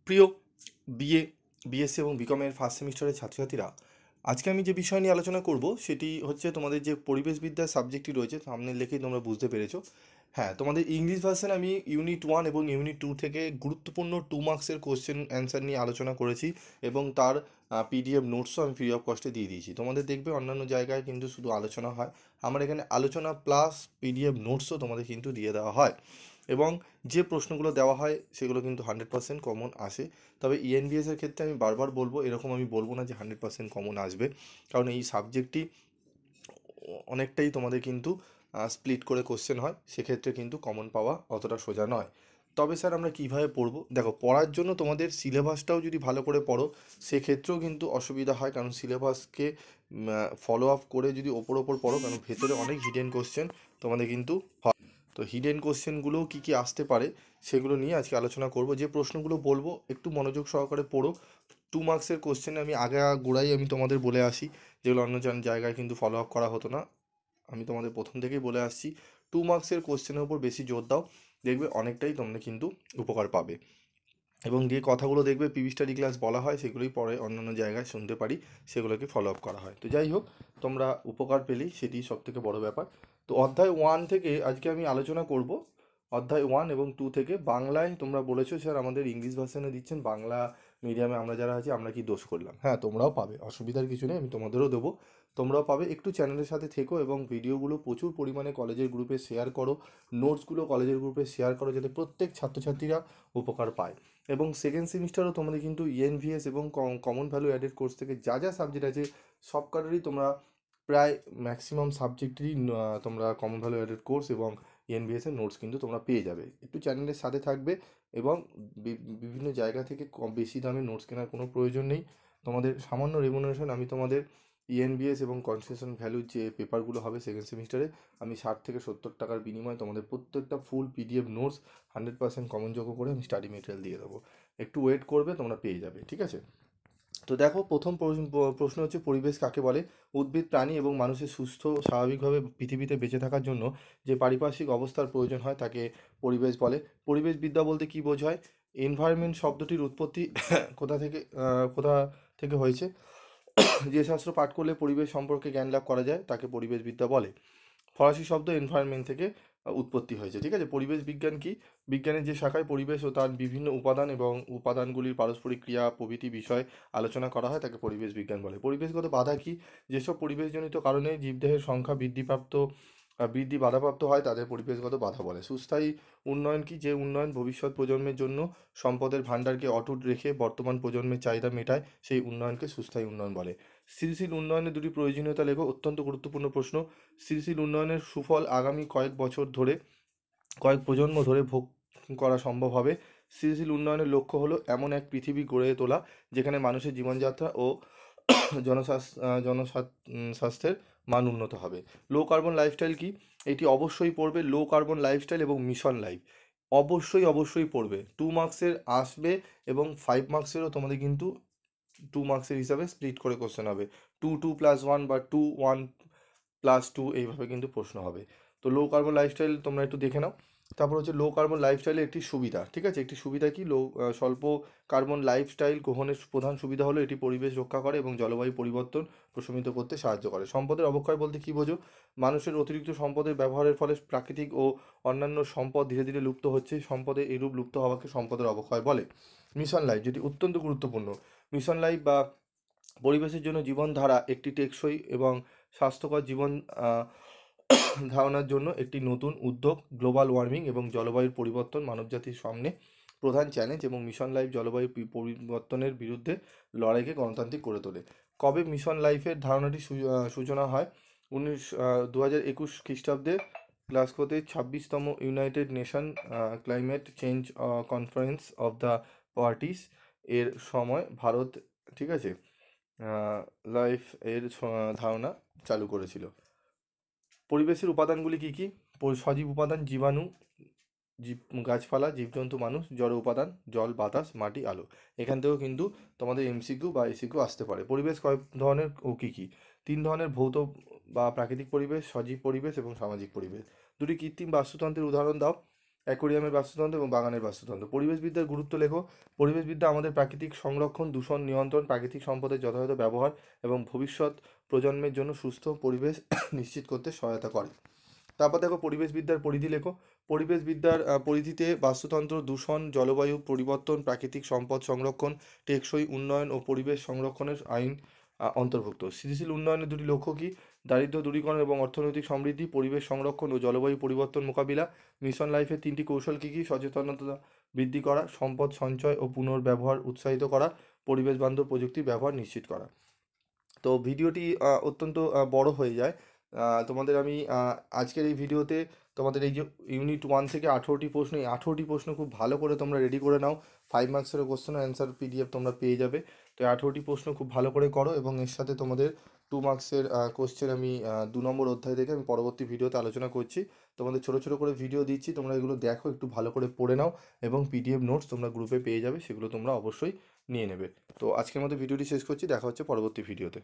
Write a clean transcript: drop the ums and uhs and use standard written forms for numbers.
প্রিয় BA, BSc এবং বিকমের first সেমিস্টারের ছাত্রছাত্রীরা, আজকে আমি যে বিষয় নিয়ে আলোচনা করব সেটি হচ্ছে তোমাদের যে পরিবেশবিদ্যার সাবজেক্টটি রয়েছে, সামনে লেখেই তোমরা বুঝতে পেরেছো। হ্যাঁ, তোমাদের ইংলিশ ভার্সন আমি ইউনিট 1 এবং ইউনিট 2 থেকে গুরুত্বপূর্ণ 2 মার্কসের কোশ্চেন অ্যান্সার নিয়ে আলোচনা করেছি এবং তার পিডিএফ নোটসও আমি ফ্রি অফ কস্টে দিয়ে দিয়েছি। তোমাদের দেখবে অন্যান্য জায়গায় কিন্তু শুধু আলোচনা হয়, আমার এখানে আলোচনা প্লাস পিডিএফ নোটসও তোমাদের কিন্তু দিয়ে দেওয়া হয় এবং যে প্রশ্নগুলো দেওয়া হয় সেগুলো কিন্তু 100% কমন আসে। তবে ইএনবিএসের ক্ষেত্রে আমি বারবার বলবো, এরকম আমি বলবো না যে 100% কমন আসবে, কারণ এই সাবজেক্টটি অনেকটাই তোমাদের কিন্তু স্প্লিট করে কোশ্চেন হয়, সেক্ষেত্রে কিন্তু কমন পাওয়া অতটা সোজা নয়। তবে স্যার আমরা কীভাবে পড়বো? দেখো, পড়ার জন্য তোমাদের সিলেবাসটাও যদি ভালো করে পড়ো সেক্ষেত্রেও কিন্তু অসুবিধা হয়, কারণ সিলেবাসকে ফলো আপ করে যদি ওপর পড়ো, কারণ ভেতরে অনেক হিডেন কোশ্চেন তোমাদের কিন্তু হয়। তো হিডেন কোশ্চেনগুলোও কী কী আসতে পারে সেগুলো নিয়ে আজকে আলোচনা করব। যে প্রশ্নগুলো বলবো একটু মনোযোগ সহকারে পড়ো। 2 মার্কসের কোশ্চেন আমি গোড়াই আমি তোমাদের বলে আসি, যেগুলো অন্য জায়গায় কিন্তু ফলো আপ করা হতো না। আমি তোমাদের প্রথম থেকেই বলে আসছি, 2 মার্কসের কোশ্চেনের উপর বেশি জোর দাও, দেখবে অনেকটাই তোমরা কিন্তু উপকার পাবে। এবং যে কথাগুলো দেখবে পিভি স্টাডি ক্লাস বলা হয় সেগুলোই পরে অন্যান্য জায়গায় শুনতে পারি, সেগুলোকে ফলো আপ করা হয়। তো যাই হোক, তোমরা উপকার পেলেই সেটি সবথেকে বড় ব্যাপার। তো অধ্যায় 1 থেকে আজকে আমি আলোচনা করব। অধ্যায় 1 এবং 2 থেকে বাংলায় তোমরা বলেছো স্যার আমাদের ইংলিশ ভার্সনে দিচ্ছেন, বাংলা মিডিয়ামে আমরা যারা আছি আমরা কি দোষ করলাম? হ্যাঁ, তোমরাও পাবে, অসুবিধার কিছু নেই, আমি তোমাদেরও দেবো, তোমরাও পাবে। একটু চ্যানেলের সাথে থেকো এবং ভিডিওগুলো প্রচুর পরিমাণে কলেজের গ্রুপে শেয়ার করো, নোটসগুলো কলেজের গ্রুপে শেয়ার করো, যাতে প্রত্যেক ছাত্রছাত্রীরা উপকার পায়। এবং সেকেন্ড সেমিস্টারও তোমাদের কিন্তু ইএনভিএস এবং কমন ভ্যালু অ্যাডেড কোর্স থেকে যা যা সাবজেক্ট আছে সব কটারই তোমরা প্রায় ম্যাক্সিমাম সাবজেক্টেরই তোমরা কমন ভ্যালু অ্যাডেড কোর্স এবং ইএনভিএস এর নোটস কিন্তু তোমরা পেয়ে যাবে। একটু চ্যানেলের সাথে থাকবে এবং বিভিন্ন জায়গা থেকে কম বেশি দামে নোটস কেনার কোনো প্রয়োজন নেই। তোমাদের সামান্য রেমুনারেশন আমি তোমাদের ইএনবিএস এবং কনসেশন ভ্যালুর যে পেপারগুলো হবে সেকেন্ড সেমিস্টারে, আমি 60 থেকে 70 টাকার বিনিময়ে তোমাদের প্রত্যেকটা ফুল পিডিএফ নোটস 100% কমনযোগ্য করে আমি স্টাডি মেটেরিয়াল দিয়ে দেবো। একটু ওয়েট করবে, তোমরা পেয়ে যাবে, ঠিক আছে? তো দেখো, প্রথম প্রশ্ন হচ্ছে পরিবেশ কাকে বলে? উদ্ভিদ, প্রাণী এবং মানুষের সুস্থ স্বাভাবিকভাবে পৃথিবীতে বেঁচে থাকার জন্য যে পারিপার্শ্বিক অবস্থার প্রয়োজন হয় তাকে পরিবেশ বলে। পরিবেশবিদ্যা বলতে কী বোঝায়? এনভায়রনমেন্ট শব্দটির উৎপত্তি কোথা থেকে হয়েছে? যে শাস্ত্র পাঠ করলে পরিবেশ সম্পর্কে জ্ঞান লাভ করা যায় তাকে পরিবেশবিদ্যা বলে। ফরাসি শব্দ এনভায়রনমেন্ট থেকে উৎপত্তি হয়েছে, ঠিক আছে? পরিবেশ বিজ্ঞান কি? বিজ্ঞানের যে শাখায় পরিবেশ ও তার বিভিন্ন উপাদান এবং উপাদানগুলির পারস্পরিক ক্রিয়া প্রভৃতি বিষয় আলোচনা করা হয় তাকে পরিবেশ বিজ্ঞান বলে। পরিবেশগত বাধা কি? যেসব পরিবেশজনিত কারণে জীবদেহের সংখ্যা বৃদ্ধি বাধাপ্রাপ্ত হয় তাদের পরিবেশগত বাধা বলে। সুস্থায়ী উন্নয়ন কি? যে উন্নয়ন ভবিষ্যৎ প্রজন্মের জন্য সম্পদের ভাণ্ডারকে অটুট রেখে বর্তমান প্রজন্মের চাহিদা মেটায়, সেই উন্নয়নকে সুস্থায়ী উন্নয়ন বলে। স্থিতিশীল উন্নয়নের দুটি প্রয়োজনীয়তা লেখো। অত্যন্ত গুরুত্বপূর্ণ প্রশ্ন। স্থিতিশীল উন্নয়নের সুফল আগামী কয়েক প্রজন্ম ধরে ভোগ করা সম্ভব হবে। স্থিতিশীল উন্নয়নের লক্ষ্য হলো এমন এক পৃথিবী গড়ে তোলা যেখানে মানুষের জীবনযাত্রা ও জনস্বাস্থ্যের মান উন্নত হবে। লো কার্বন লাইফস্টাইল কি? এটি অবশ্যই পড়বে, লো কার্বন লাইফস্টাইল এবং মিশন লাইফ অবশ্যই পড়বে। 2 মার্কসের আসবে এবং 5 মার্কসেরও তোমাদের কিন্তু 2 মার্কসের হিসাবে স্প্লিট করে কোশ্চেন হবে। 2 2+1 বা 2 1+2 এইভাবে কিন্তু প্রশ্ন হবে। তো লো কার্বন লাইফস্টাইল তোমরা একটু দেখে নাও। তারপর হচ্ছে লো কার্বন লাইফস্টাইলের একটি সুবিধা, ঠিক আছে? একটি সুবিধা কি? স্বল্প কার্বন লাইফস্টাইল গ্রহণের প্রধান সুবিধা হলো এটি পরিবেশ রক্ষা করে এবং জলবায়ু পরিবর্তন প্রশমিত করতে সাহায্য করে। সম্পদের অবক্ষয় বলতে কী বোঝো? মানুষের অতিরিক্ত সম্পদের ব্যবহারের ফলে প্রাকৃতিক ও অন্যান্য সম্পদ ধীরে ধীরে লুপ্ত হচ্ছে, সম্পদের এরূপ লুপ্ত হওয়াকে সম্পদের অবক্ষয় বলে। মিশন লাইফ, যেটি অত্যন্ত গুরুত্বপূর্ণ। মিশন লাইফ বা পরিবেশের জন্য জীবনধারা একটি টেকসই এবং স্বাস্থ্যকর জীবন ধারণার জন্য একটি নতুন উদ্যোগ। গ্লোবাল ওয়ার্মিং এবং জলবায়ুর পরিবর্তন মানবজাতির সামনে প্রধান চ্যালেঞ্জ এবং মিশন লাইফ জলবায়ু পরিবর্তনের বিরুদ্ধে লড়াইকে গণতান্ত্রিক করে তোলে। কবে মিশন লাইফের ধারণাটি সূচনা হয়? 2021 খ্রিস্টাব্দে গ্লাসগোতে 26তম United Nation climate change conference of the parties এর সময় ভারত, ঠিক আছে, লাইফ এর ধারণা চালু করেছিল। পরিবেশের উপাদানগুলি কী কী? সজীব উপাদান জীবাণু, গাছপালা, জীবজন্তু, মানুষ। জড় উপাদান জল, বাতাস, মাটি, আলো। এখান থেকেও কিন্তু তোমাদের এমসিকিউ বা এসিকিউ আসতে পারে। পরিবেশ কয় ধরনের ও কী কী? 3 ধরনের: ভৌত বা প্রাকৃতিক পরিবেশ, সজীব পরিবেশ এবং সামাজিক পরিবেশ। দুটি কৃত্রিম বাস্তুতন্ত্রের উদাহরণ দাও। অ্যাকোয়ারিয়ামের বাস্তুতন্ত্র এবং বাগানের বাস্তুতন্ত্র। পরিবেশবিদ্যার গুরুত্ব লেখো। পরিবেশবিদ্যা আমাদের প্রাকৃতিক সংরক্ষণ, দূষণ নিয়ন্ত্রণ, প্রাকৃতিক সম্পদের যথাযথ ব্যবহার এবং ভবিষ্যৎ প্রজন্মের জন্য সুস্থ পরিবেশ নিশ্চিত করতে সহায়তা করে। তারপর দেখো পরিবেশবিদ্যার পরিধি লেখো। পরিবেশবিদ্যার পরিধিতে বাস্তুতন্ত্র, দূষণ, জলবায়ু পরিবর্তন, প্রাকৃতিক সম্পদ সংরক্ষণ, টেকসই উন্নয়ন ও পরিবেশ সংরক্ষণের আইন অন্তর্ভুক্ত। স্থিতিশীল উন্নয়নের দুটি লক্ষ্য কী? দারিদ্র্য দূরীকরণ এবং অর্থনৈতিক সমৃদ্ধি, পরিবেশ সংরক্ষণ ও জলবায়ু পরিবর্তন মোকাবিলা। মিশন লাইফের তিনটি কৌশল কী কী? সচেতনতা বৃদ্ধি করা, সম্পদ সঞ্চয় ও পুনর্ব্যবহার উৎসাহিত করা, পরিবেশ বান্ধব প্রযুক্তির ব্যবহার নিশ্চিত করা। তো ভিডিওটি অত্যন্ত বড় হয়ে যায়। তোমাদের আমি আজকের এই ভিডিওতে তোমাদের এই যে ইউনিট 1 থেকে 18টি প্রশ্ন, এই 18টি প্রশ্ন খুব ভালো করে তোমরা রেডি করে নাও। 5 মার্কসেরও কোশ্চেন অ্যান্সার পিডিএফ তোমরা পেয়ে যাবে। তো এই 18টি প্রশ্ন খুব ভালো করে করো এবং এর সাথে তোমাদের 2 মার্কসের কোশ্চেন আমি 2 নম্বর অধ্যায় থেকে আমি পরবর্তী ভিডিওতে আলোচনা করছি। তোমাদের ছোট ছোট করে ভিডিও দিচ্ছি, তোমরা এগুলো দেখো, একটু ভালো করে পড়ে নাও এবং পিডিএফ নোটস তোমরা গ্রুপে পেয়ে যাবে, সেগুলো তোমরা অবশ্যই নিয়ে নেবে। তো আজকের মতো ভিডিওটি শেষ করছি, দেখা হচ্ছে পরবর্তী ভিডিওতে।